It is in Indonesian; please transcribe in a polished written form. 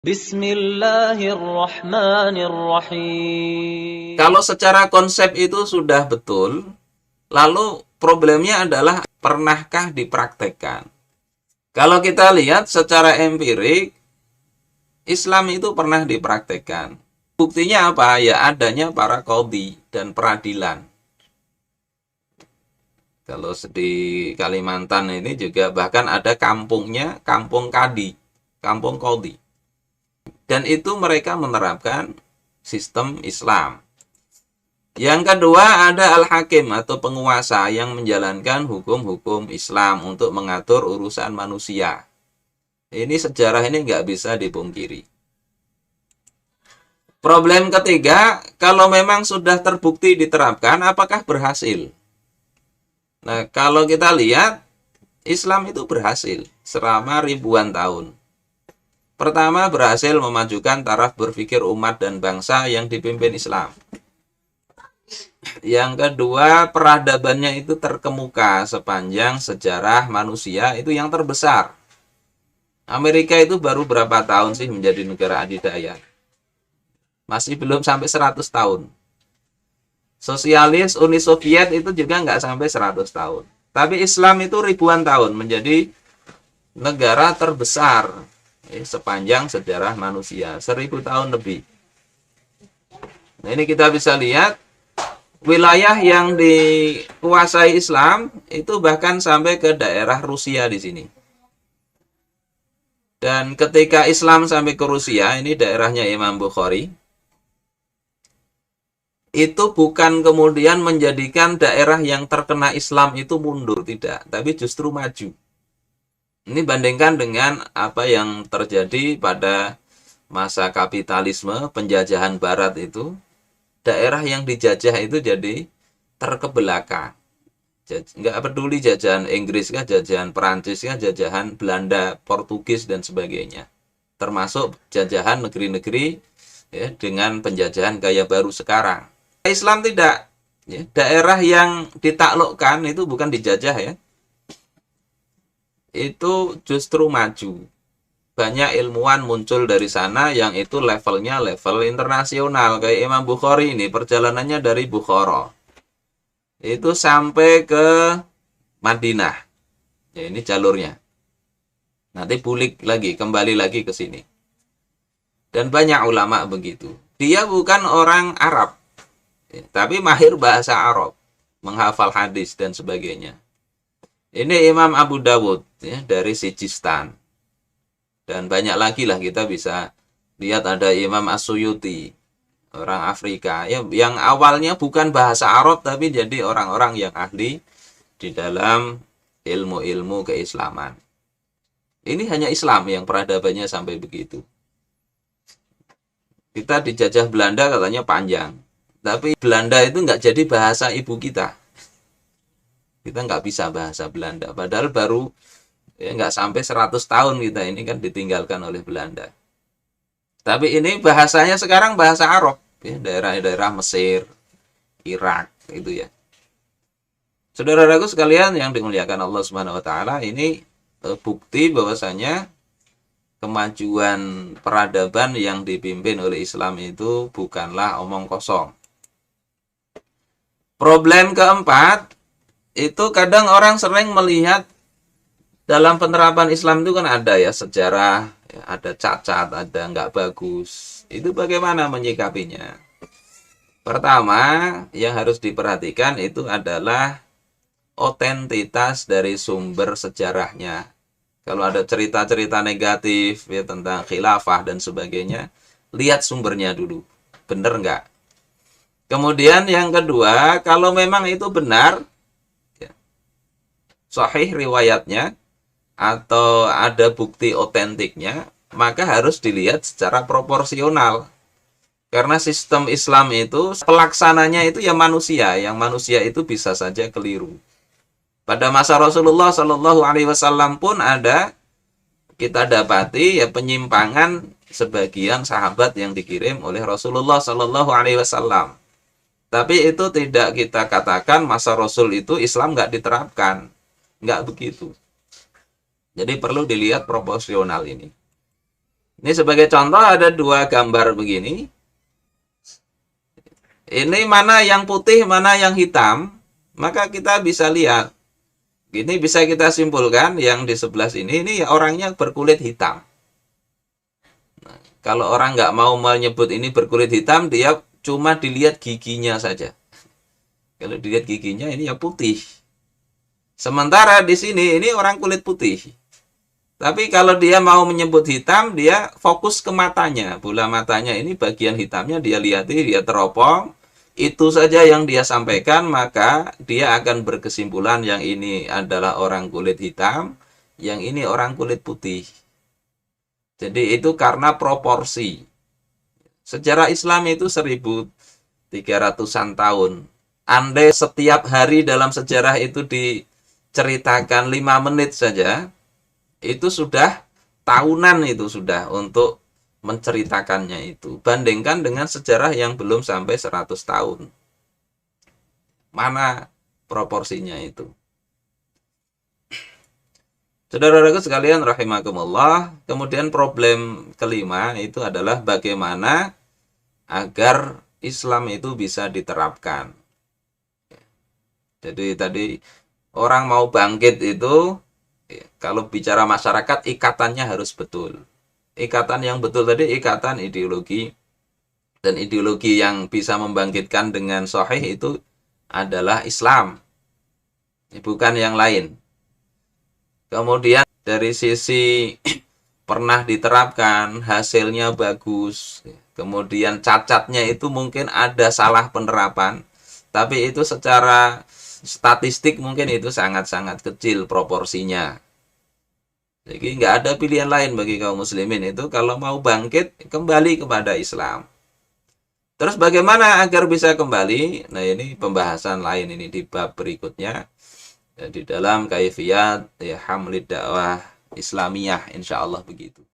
Bismillahirrahmanirrahim. Kalau secara konsep itu sudah betul, lalu problemnya adalah pernahkah dipraktekkan? Kalau kita lihat secara empirik, Islam itu pernah dipraktekkan. Buktinya apa? Ya adanya para qadhi dan peradilan. Kalau di Kalimantan ini juga bahkan ada kampungnya, kampung kadi, kampung qadhi. Dan itu mereka menerapkan sistem Islam. Yang kedua ada al-hakim atau penguasa yang menjalankan hukum-hukum Islam untuk mengatur urusan manusia. Ini sejarah ini nggak bisa dipungkiri. Problem ketiga, kalau memang sudah terbukti diterapkan, apakah berhasil? Nah, kalau kita lihat, Islam itu berhasil selama ribuan tahun. Pertama, berhasil memajukan taraf berpikir umat dan bangsa yang dipimpin Islam. Yang kedua, peradabannya itu terkemuka sepanjang sejarah manusia itu yang terbesar. Amerika itu baru berapa tahun sih menjadi negara adidaya? Masih belum sampai 100 tahun. Sosialis Uni Soviet itu juga nggak sampai 100 tahun. Tapi Islam itu ribuan tahun menjadi negara terbesar sepanjang sejarah manusia, 1000 tahun lebih. Nah, ini kita bisa lihat wilayah yang dikuasai Islam itu bahkan sampai ke daerah Rusia di sini. Dan ketika Islam sampai ke Rusia, ini daerahnya Imam Bukhari, itu bukan kemudian menjadikan daerah yang terkena Islam itu mundur, tidak, tapi justru maju. Ini bandingkan dengan apa yang terjadi pada masa kapitalisme, penjajahan barat itu, daerah yang dijajah itu jadi terkebelakang. Nggak peduli jajahan Inggris kah, jajahan Perancis kah, jajahan Belanda, Portugis, dan sebagainya. Termasuk jajahan negeri-negeri ya, dengan penjajahan gaya baru sekarang. Islam tidak. Ya, daerah yang ditaklukkan itu bukan dijajah ya. Itu justru maju. Banyak ilmuwan muncul dari sana yang itu levelnya level internasional. Kayak Imam Bukhari ini perjalanannya dari Bukhara. Itu sampai ke Madinah. Ya, ini jalurnya. Nanti bulik lagi, kembali lagi ke sini. Dan banyak ulama begitu. Dia bukan orang Arab. Tapi mahir bahasa Arab, menghafal hadis dan sebagainya. Ini Imam Abu Dawud ya, dari Sijistan. Dan banyak lagi lah kita bisa lihat ada Imam As-Suyuti, orang Afrika ya, yang awalnya bukan bahasa Arab tapi jadi orang-orang yang ahli di dalam ilmu-ilmu keislaman. Ini hanya Islam yang peradabannya sampai begitu. Kita dijajah Belanda katanya panjang. Tapi Belanda itu nggak jadi bahasa ibu kita. Kita nggak bisa bahasa Belanda. Padahal baru ya, nggak sampai 100 tahun kita ini kan ditinggalkan oleh Belanda. Tapi ini bahasanya sekarang bahasa Arab. Ya, daerah-daerah Mesir, Irak, itu ya. Saudara-saudaraku sekalian yang dimuliakan Allah Subhanahu Wa Taala, ini bukti bahwasanya kemajuan peradaban yang dipimpin oleh Islam itu bukanlah omong kosong. Problem keempat, itu kadang orang sering melihat dalam penerapan Islam itu kan ada ya sejarah, ya, ada cacat, ada nggak bagus. Itu bagaimana menyikapinya? Pertama, yang harus diperhatikan itu adalah otentitas dari sumber sejarahnya. Kalau ada cerita-cerita negatif ya, tentang khilafah dan sebagainya, lihat sumbernya dulu. Bener nggak? Kemudian yang kedua, kalau memang itu benar, ya, sahih riwayatnya, atau ada bukti otentiknya, maka harus dilihat secara proporsional. Karena sistem Islam itu, pelaksananya itu ya manusia, yang manusia itu bisa saja keliru. Pada masa Rasulullah Shallallahu Alaihi Wasallam pun ada, kita dapati ya penyimpangan sebagian sahabat yang dikirim oleh Rasulullah Shallallahu Alaihi Wasallam. Tapi itu tidak kita katakan masa Rasul itu Islam nggak diterapkan. Nggak begitu. Jadi perlu dilihat proporsional ini. Ini sebagai contoh ada dua gambar begini. Ini mana yang putih, mana yang hitam. Maka kita bisa lihat. Ini bisa kita simpulkan yang di sebelah sini ini orangnya berkulit hitam. Nah, kalau orang nggak mau menyebut ini berkulit hitam, dia cuma dilihat giginya saja. Kalau dilihat giginya ini ya putih. Sementara di sini ini orang kulit putih. Tapi kalau dia mau menyebut hitam, dia fokus ke matanya. Bola matanya ini bagian hitamnya dia lihati, dia teropong. Itu saja yang dia sampaikan, maka dia akan berkesimpulan yang ini adalah orang kulit hitam, yang ini orang kulit putih. Jadi itu karena proporsi. Sejarah Islam itu 1300-an tahun. Andai setiap hari dalam sejarah itu diceritakan 5 menit saja, itu sudah tahunan itu sudah untuk menceritakannya itu. Bandingkan dengan sejarah yang belum sampai 100 tahun. Mana proporsinya itu? Saudara-saudaraku sekalian rahimakumullah, kemudian problem kelima itu adalah bagaimana agar Islam itu bisa diterapkan. Jadi tadi orang mau bangkit itu, kalau bicara masyarakat, ikatannya harus betul. Ikatan yang betul tadi, ikatan ideologi. Dan ideologi yang bisa membangkitkan dengan sahih itu adalah Islam. Bukan yang lain. Kemudian dari sisi pernah diterapkan, hasilnya bagus. Kemudian cacatnya itu mungkin ada salah penerapan. Tapi itu secara statistik mungkin itu sangat-sangat kecil proporsinya. Jadi nggak ada pilihan lain bagi kaum muslimin itu kalau mau bangkit kembali kepada Islam. Terus bagaimana agar bisa kembali? Nah ini pembahasan lain ini di bab berikutnya. Ya, di dalam kaifiyat ya hamlid dakwah Islamiyah insyaallah begitu.